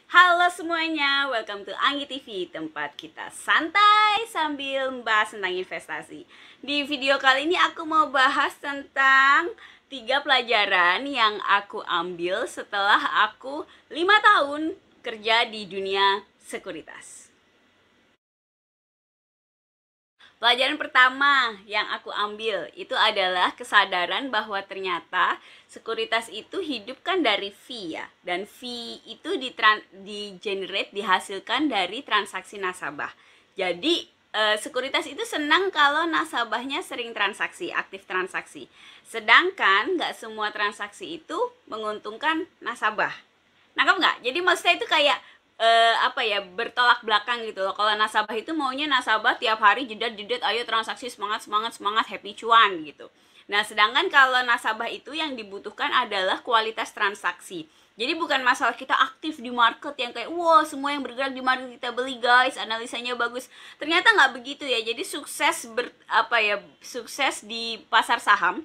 Halo semuanya, welcome to Anggi TV, tempat kita santai sambil membahas tentang investasi. Di video kali ini aku mau bahas tentang 3 pelajaran yang aku ambil setelah aku 5 tahun kerja di dunia sekuritas. Pelajaran pertama yang aku ambil itu adalah kesadaran bahwa ternyata sekuritas itu hidup kan dari fee ya. Dan fee itu dihasilkan dari transaksi nasabah. Jadi sekuritas itu senang kalau nasabahnya sering transaksi, aktif transaksi. Sedangkan nggak semua transaksi itu menguntungkan nasabah. Nangkap nggak? Jadi maksudnya itu kayak bertolak belakang gitu loh. Kalau nasabah itu maunya nasabah tiap hari jedat ayo transaksi semangat happy cuan gitu. Nah, sedangkan kalau nasabah itu yang dibutuhkan adalah kualitas transaksi. Jadi bukan masalah kita aktif di market yang kayak wow semua yang bergerak di market kita beli guys, analisanya bagus. Ternyata nggak begitu ya. Jadi sukses di pasar saham,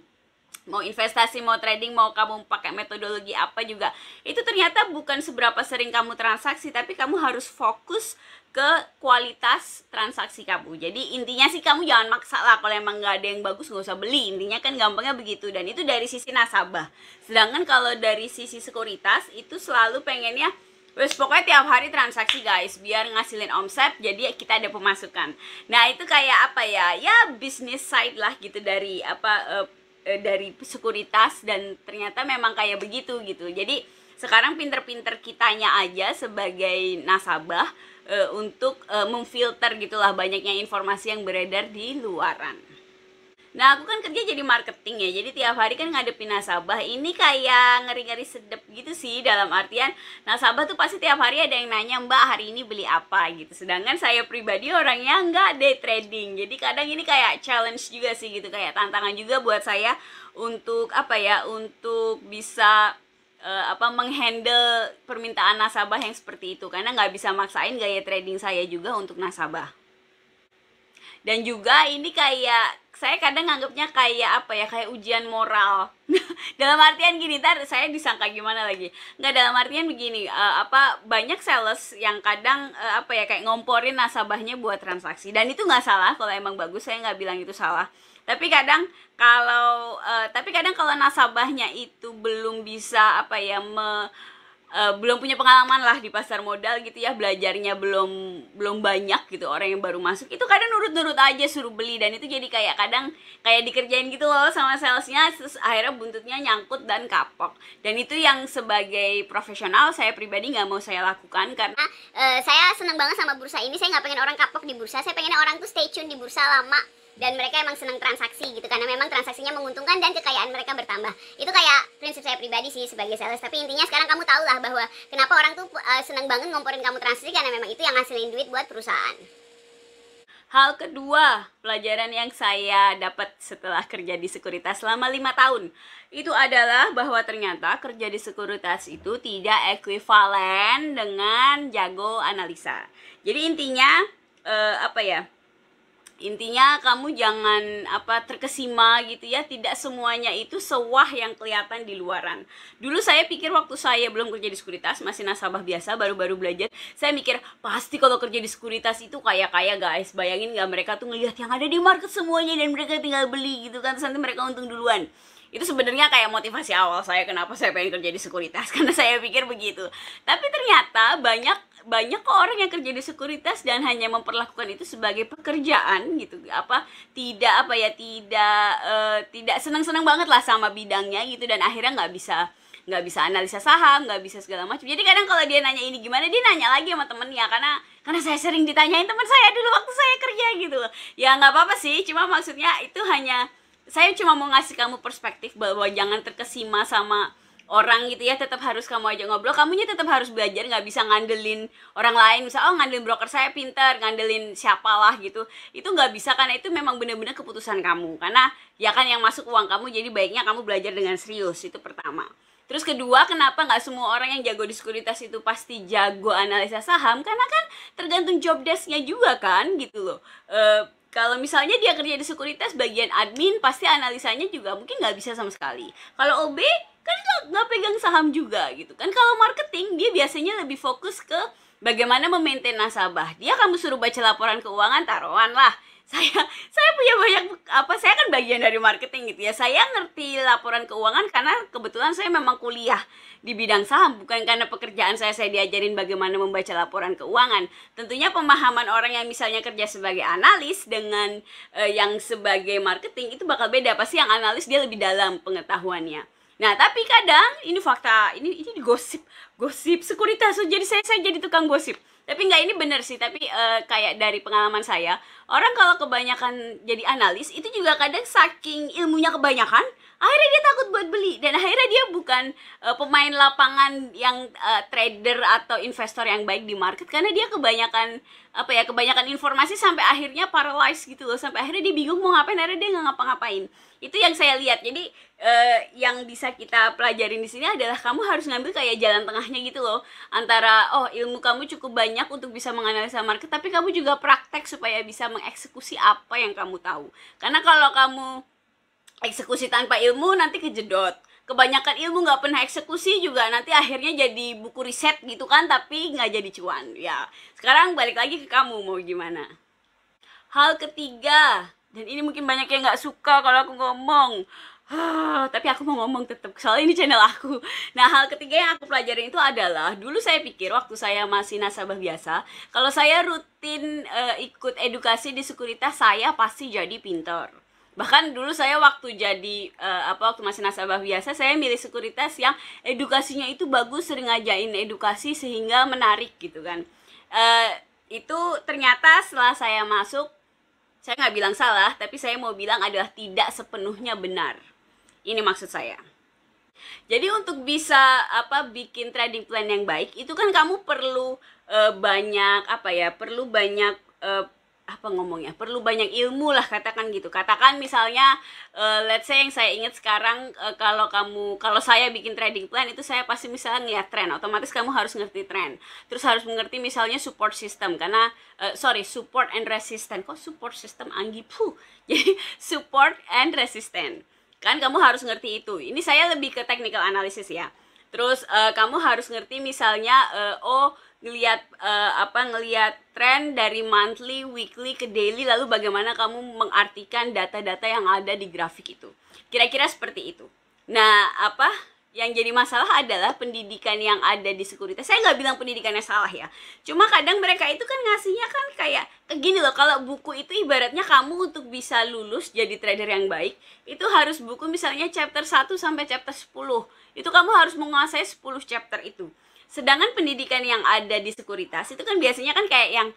mau investasi, mau trading, mau kamu pakai metodologi apa juga, itu ternyata bukan seberapa sering kamu transaksi, tapi kamu harus fokus ke kualitas transaksi kamu. Jadi intinya sih kamu jangan maksa lah, kalau emang nggak ada yang bagus nggak usah beli, intinya kan gampangnya begitu. Dan itu dari sisi nasabah. Sedangkan kalau dari sisi sekuritas itu selalu pengennya wes pokoknya tiap hari transaksi guys, biar ngasilin omset, jadi kita ada pemasukan. Nah itu kayak ya bisnis side lah gitu dari dari sekuritas, dan ternyata memang kayak begitu gitu. Jadi sekarang pinter-pinter kitanya aja sebagai nasabah untuk memfilter gitulah banyaknya informasi yang beredar di luaran. Nah aku kan kerja jadi marketing ya, jadi tiap hari kan ngadepin nasabah. Ini kayak ngeri-ngeri sedep gitu sih, dalam artian nasabah tuh pasti tiap hari ada yang nanya, mbak hari ini beli apa gitu. Sedangkan saya pribadi orangnya nggak day trading, jadi kadang ini kayak challenge juga sih gitu, kayak tantangan juga buat saya untuk untuk bisa menghandle permintaan nasabah yang seperti itu, karena nggak bisa maksain gaya trading saya juga untuk nasabah. Dan juga ini kayak saya kadang nganggapnya kayak ujian moral. Dalam artian gini, saya disangka gimana lagi, nggak, dalam artian begini, banyak sales yang kadang kayak ngomporin nasabahnya buat transaksi, dan itu nggak salah kalau emang bagus, saya nggak bilang itu salah. Tapi kadang kalau nasabahnya itu belum bisa belum punya pengalaman lah di pasar modal gitu ya, belajarnya belum banyak gitu, orang yang baru masuk itu kadang nurut-nurut aja suruh beli, dan itu jadi kadang kayak dikerjain gitu loh sama salesnya, terus akhirnya buntutnya nyangkut dan kapok. Dan itu yang sebagai profesional saya pribadi nggak mau saya lakukan, karena saya senang banget sama bursa ini. Saya nggak pengen orang kapok di bursa, saya pengen orang tuh stay tune di bursa lama, dan mereka emang senang transaksi gitu, karena memang transaksinya menguntungkan dan kekayaan mereka bertambah. Itu kayak prinsip saya pribadi sih sebagai sales. Tapi intinya sekarang kamu tahu lah bahwa kenapa orang tuh senang banget ngomporin kamu transaksi, karena memang itu yang ngasilin duit buat perusahaan. Hal kedua, pelajaran yang saya dapat setelah kerja di sekuritas selama 5 tahun itu adalah bahwa ternyata kerja di sekuritas itu tidak ekuivalen dengan jago analisa. Jadi intinya kamu jangan terkesima gitu ya, tidak semuanya itu sewah yang kelihatan di luaran. Dulu saya pikir waktu saya belum kerja di sekuritas, masih nasabah biasa, baru-baru belajar, saya mikir pasti kalau kerja di sekuritas itu kaya-kaya guys. Bayangin gak, mereka tuh ngelihat yang ada di market semuanya dan mereka tinggal beli gitu kan, terus nanti mereka untung duluan. Itu sebenarnya kayak motivasi awal saya kenapa saya pengen kerja di sekuritas, karena saya pikir begitu. Tapi ternyata banyak kok orang yang kerja di sekuritas dan hanya memperlakukan itu sebagai pekerjaan gitu, tidak senang-senang banget lah sama bidangnya gitu, dan akhirnya nggak bisa analisa saham, nggak bisa segala macam. Jadi kadang kalau dia nanya ini gimana, dia nanya lagi sama temennya, karena saya sering ditanyain teman saya dulu waktu saya kerja gitu. Ya nggak apa-apa sih, cuma maksudnya itu saya cuma mau ngasih kamu perspektif bahwa jangan terkesima sama orang gitu ya, tetap harus kamu aja ngobrol, kamunya tetap harus belajar, nggak bisa ngandelin orang lain, misal ngandelin broker saya pinter, ngandelin siapalah gitu, itu nggak bisa, karena itu memang benar-benar keputusan kamu, karena ya kan yang masuk uang kamu, jadi baiknya kamu belajar dengan serius, itu pertama. Terus kedua, kenapa nggak semua orang yang jago di sekuritas itu pasti jago analisa saham, karena kan tergantung job desk-nya juga kan gitu loh. Kalau misalnya dia kerja di sekuritas bagian admin, pasti analisanya juga mungkin nggak bisa sama sekali. Kalau OB kan nggak pegang saham juga gitu kan. Kalau marketing dia biasanya lebih fokus ke bagaimana memaintain nasabah. Dia kamu suruh baca laporan keuangan, taruhan lah. Saya punya banyak saya kan bagian dari marketing gitu ya. Saya ngerti laporan keuangan karena kebetulan saya memang kuliah di bidang saham, bukan karena pekerjaan saya diajarin bagaimana membaca laporan keuangan. Tentunya pemahaman orang yang misalnya kerja sebagai analis dengan yang sebagai marketing itu bakal beda. Pasti yang analis dia lebih dalam pengetahuannya. Nah, tapi kadang ini fakta, ini gosip sekuritas. So, jadi saya jadi tukang gosip. Tapi enggak, ini bener sih, tapi kayak dari pengalaman saya, orang kalau kebanyakan jadi analis itu juga kadang saking ilmunya kebanyakan, akhirnya dia takut buat beli, dan akhirnya dia bukan pemain lapangan yang trader atau investor yang baik di market, karena dia kebanyakan kebanyakan informasi sampai akhirnya paralyzed gitu loh, sampai akhirnya dia bingung mau ngapain, akhirnya dia nggak ngapa-ngapain. Itu yang saya lihat. Jadi yang bisa kita pelajarin di sini adalah kamu harus ngambil kayak jalan tengahnya gitu loh, antara ilmu kamu cukup banyak untuk bisa menganalisa market, tapi kamu juga praktek supaya bisa mengeksekusi apa yang kamu tahu. Karena kalau kamu eksekusi tanpa ilmu nanti kejedot. Kebanyakan ilmu nggak pernah eksekusi juga nanti akhirnya jadi buku riset gitu kan, tapi nggak jadi cuan. Ya, sekarang balik lagi ke kamu mau gimana. Hal ketiga, dan ini mungkin banyak yang nggak suka kalau aku ngomong, tapi aku mau ngomong tetap, soalnya ini channel aku. Nah, hal ketiga yang aku pelajarin itu adalah, dulu saya pikir waktu saya masih nasabah biasa, kalau saya rutin ikut edukasi di sekuritas, saya pasti jadi pintar. Bahkan dulu saya waktu jadi waktu masih nasabah biasa, saya milih sekuritas yang edukasinya itu bagus, sering ngajain edukasi sehingga menarik gitu kan. Itu ternyata setelah saya masuk, saya nggak bilang salah, tapi saya mau bilang adalah tidak sepenuhnya benar. Ini maksud saya. Jadi untuk bisa bikin trading plan yang baik, itu kan kamu perlu banyak perlu banyak perlu banyak ilmu lah, katakan gitu. Katakan misalnya let's say yang saya ingat sekarang, kalau saya bikin trading plan itu saya pasti misalnya ngeliat tren, otomatis kamu harus ngerti tren. Terus harus mengerti misalnya support system, karena support and resistance. Kok support system Anggi? Jadi support and resistance. Kan kamu harus ngerti itu. Ini saya lebih ke technical analysis ya. Terus kamu harus ngerti misalnya ngelihat tren dari monthly, weekly ke daily, lalu bagaimana kamu mengartikan data-data yang ada di grafik itu. Kira-kira seperti itu. Nah, yang jadi masalah adalah pendidikan yang ada di sekuritas. Saya nggak bilang pendidikannya salah ya. Cuma kadang mereka itu kan ngasihnya kan kayak gini loh, kalau buku itu ibaratnya kamu untuk bisa lulus jadi trader yang baik, itu harus buku misalnya chapter 1 sampai chapter 10. Itu kamu harus menguasai 10 chapter itu. Sedangkan pendidikan yang ada di sekuritas itu kan biasanya kan kayak yang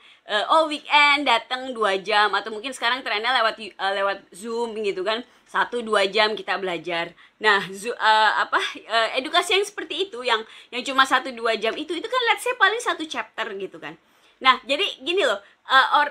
weekend datang 2 jam, atau mungkin sekarang trennya lewat Zoom gitu kan, 1-2 jam kita belajar. Nah, edukasi yang seperti itu yang cuma 1-2 jam itu kan let's say paling 1 chapter gitu kan. Nah, jadi gini loh,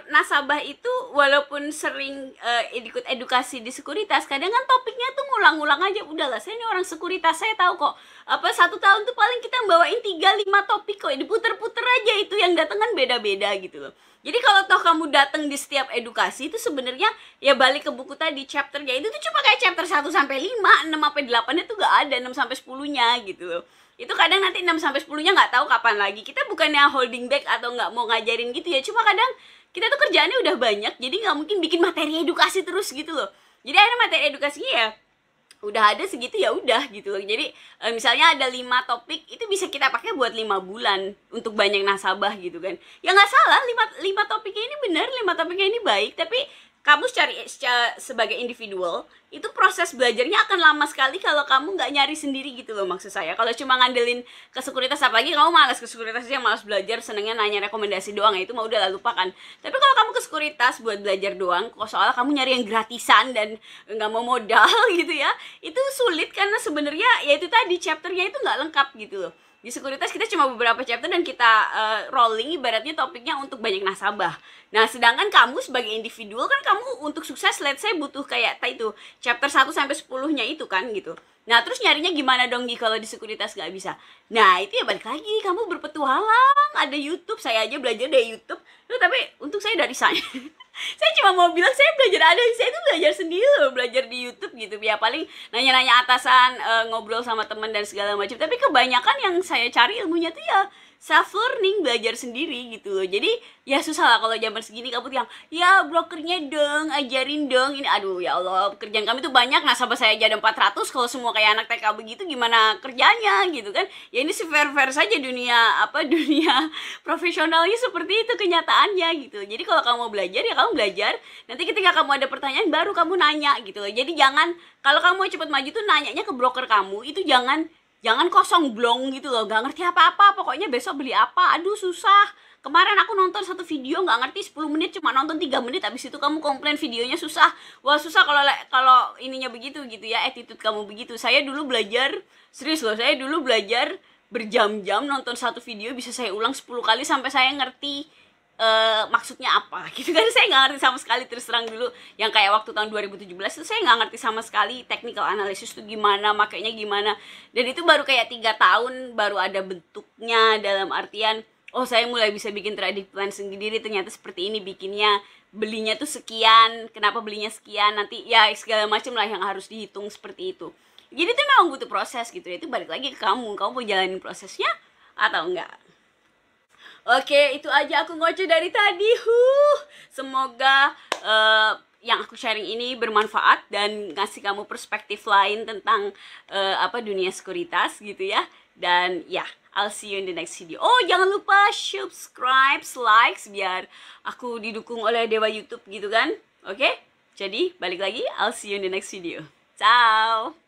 nasabah itu walaupun sering ikut edukasi di sekuritas, kadang kan topiknya tuh ngulang-ngulang aja. Udahlah, saya ini orang sekuritas, saya tahu kok. 1 tahun tuh paling kita bawain 3-5 topik kok, diputer-puter aja, itu yang datang kan beda-beda gitu loh. Jadi kalau toh kamu datang di setiap edukasi itu sebenarnya ya balik ke buku tadi, chapternya itu tuh cuma kayak chapter 1 sampai 5, 6 sampai 8-nya tuh gak ada, 6 sampai 10-nya gitu loh. Itu kadang nanti 6 sampai 10-nya nggak tahu kapan lagi. Kita bukannya holding back atau nggak mau ngajarin gitu ya, cuma kadang kita tuh kerjaannya udah banyak, jadi nggak mungkin bikin materi edukasi terus gitu loh. Jadi akhirnya materi edukasinya ya udah ada segitu, ya udah gitu loh. Jadi misalnya ada 5 topik, itu bisa kita pakai buat 5 bulan untuk banyak nasabah gitu kan. Ya nggak salah, 5 topiknya ini benar, 5 topiknya ini baik, tapi kamu sebagai individual itu proses belajarnya akan lama sekali kalau kamu nggak nyari sendiri gitu loh, maksud saya. Kalau cuma ngandelin ke sekuritas, apalagi kamu malas ke sekuritas aja, malas belajar, senengnya nanya rekomendasi doang, ya itu mah udah lupakan. Tapi kalau kamu ke sekuritas buat belajar doang, kok soalnya kamu nyari yang gratisan dan nggak mau modal gitu ya, itu sulit karena sebenarnya ya itu tadi chapternya itu nggak lengkap gitu loh. Di sekuritas kita cuma beberapa chapter dan kita rolling ibaratnya topiknya untuk banyak nasabah. Nah, sedangkan kamu sebagai individual kan kamu untuk sukses let's say butuh kayak itu chapter 1 sampai 10-nya itu kan gitu. Nah, terus nyarinya gimana dong kalau di sekuritas nggak bisa? Nah, itu ya balik lagi, kamu berpetualang ada YouTube, saya aja belajar dari YouTube. Tapi untuk saya dari saya saya cuma mau bilang saya belajar saya itu belajar sendiri loh, belajar di YouTube gitu ya, paling nanya-nanya atasan, ngobrol sama teman dan segala macam. Tapi kebanyakan yang saya cari ilmunya tuh ya self learning, belajar sendiri gitu loh. Jadi ya susah lah kalau zaman segini kamu yang ya brokernya dong, ajarin dong ini. Aduh ya Allah, pekerjaan kami tuh banyak, nasabah saya aja ada 400. Kalau semua kayak anak TK begitu gimana kerjanya gitu kan. Ya ini sih fair-fair saja dunia dunia profesionalnya seperti itu kenyataannya gitu. Jadi kalau kamu mau belajar ya kamu belajar, nanti ketika kamu ada pertanyaan baru kamu nanya gitu loh. Jadi jangan, kalau kamu mau cepat maju tuh nanyanya ke broker kamu, itu jangan kosong blong gitu loh, gak ngerti apa-apa, pokoknya besok beli apa, aduh susah. Kemarin aku nonton satu video gak ngerti 10 menit, cuma nonton 3 menit, habis itu kamu komplain videonya susah. Wah susah kalau ininya begitu gitu ya, attitude kamu begitu. Saya dulu belajar, serius loh, saya dulu belajar berjam-jam nonton satu video, bisa saya ulang 10 kali sampai saya ngerti maksudnya apa gitu kan. Saya nggak ngerti sama sekali, terus terang dulu yang kayak waktu tahun 2017 itu saya nggak ngerti sama sekali technical analysis itu gimana, makanya gimana. Dan itu baru kayak 3 tahun baru ada bentuknya, dalam artian oh saya mulai bisa bikin trading plan sendiri, ternyata seperti ini bikinnya, belinya tuh sekian, kenapa belinya sekian, nanti ya segala macam lah yang harus dihitung seperti itu. Jadi itu memang butuh proses gitu ya. Itu balik lagi ke kamu mau jalanin prosesnya atau enggak. Oke, itu aja aku ngoceh dari tadi. Semoga yang aku sharing ini bermanfaat dan ngasih kamu perspektif lain tentang dunia sekuritas gitu ya. Dan ya, I'll see you in the next video. Oh, jangan lupa subscribe, likes biar aku didukung oleh Dewa YouTube gitu kan. Oke? Jadi, balik lagi, I'll see you in the next video. Ciao.